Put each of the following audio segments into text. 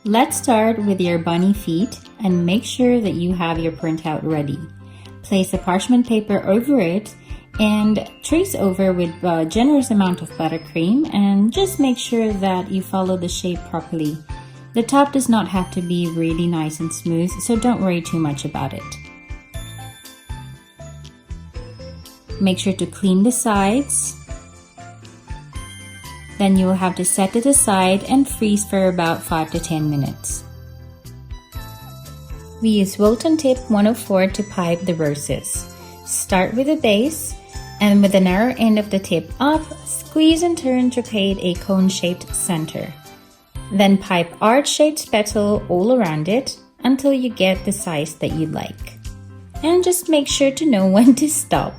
Let's start with your bunny feet and make sure that you have your printout ready. Place a parchment paper over it and trace over with a generous amount of buttercream, and just make sure that you follow the shape properly. The top does not have to be really nice and smooth, so don't worry too much about it. Make sure to clean the sides. Then you will have to set it aside and freeze for about 5 to 10 minutes. We use WILTON tip 104 to pipe the roses. Start with the base, and with the narrow end of the tip up, squeeze and turn to create a cone-shaped center. Then pipe arch-shaped petal all around it until you get the size that you like. And just make sure to know when to stop.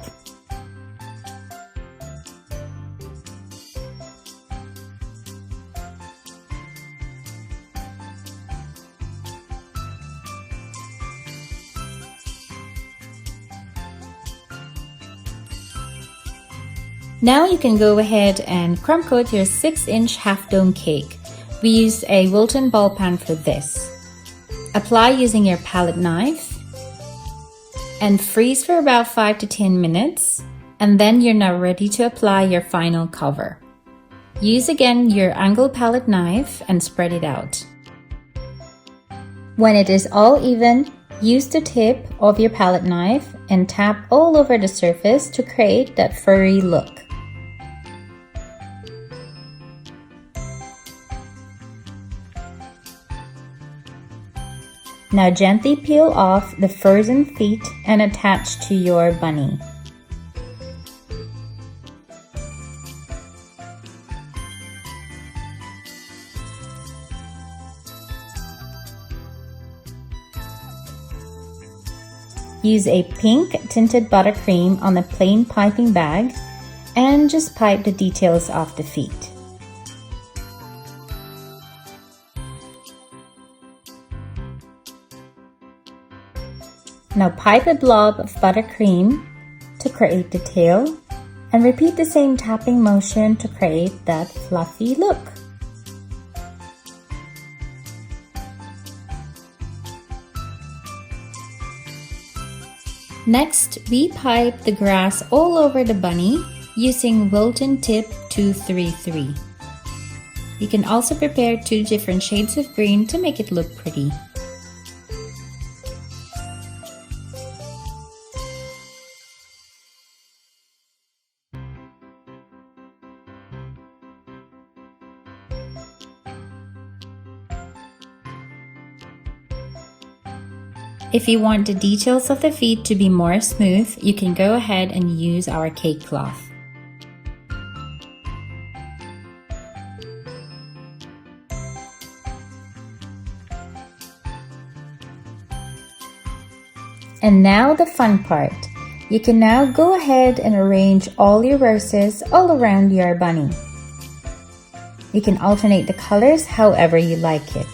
Now you can go ahead and crumb coat your 6-inch half dome cake. We use a WILTON ball pan for this. Apply using your palette knife and freeze for about 5 to 10 minutes, and then you're now ready to apply your final cover. Use again your angled palette knife and spread it out. When it is all even, use the tip of your palette knife and tap all over the surface to create that furry look. Now gently peel off the frozen feet and attach to your bunny. Use a pink tinted buttercream on a plain piping bag and just pipe the details off the feet. Now pipe a blob of buttercream to create the tail, and repeat the same tapping motion to create that fluffy look. Next, we pipe the grass all over the bunny using WILTON tip 233. You can also prepare 2 different shades of green to make it look pretty. If you want the details of the feet to be more smooth, you can go ahead and use our cake cloth. And now the fun part. You can now go ahead and arrange all your roses all around your bunny. You can alternate the colors however you like it.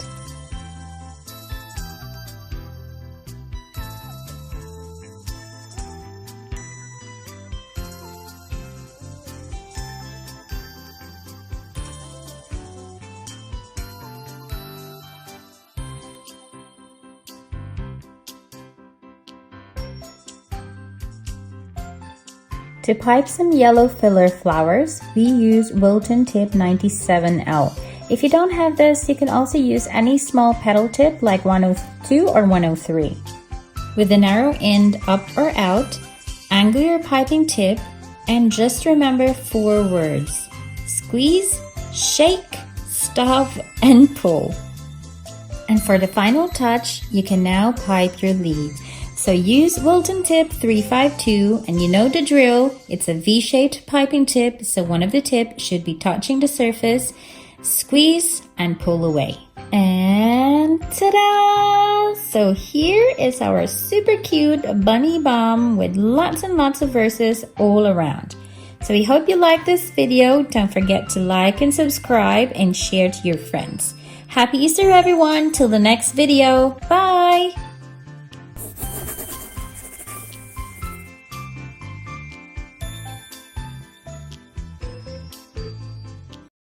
To pipe some yellow filler flowers, we use WILTON tip 97L. If you don't have this, you can also use any small petal tip like 102 or 103. With the narrow end up or out, angle your piping tip and just remember 4 words: squeeze, shake, stop, and pull. And for the final touch, you can now pipe your lead. So use WILTON tip 352, and you know the drill. It's a V-shaped piping tip, so one of the tips should be touching the surface. Squeeze and pull away. And ta-da! So here is our super cute bunny bomb with lots and lots of verses all around. So we hope you like this video. Don't forget to like and subscribe and share to your friends. Happy Easter everyone! Till the next video. Bye!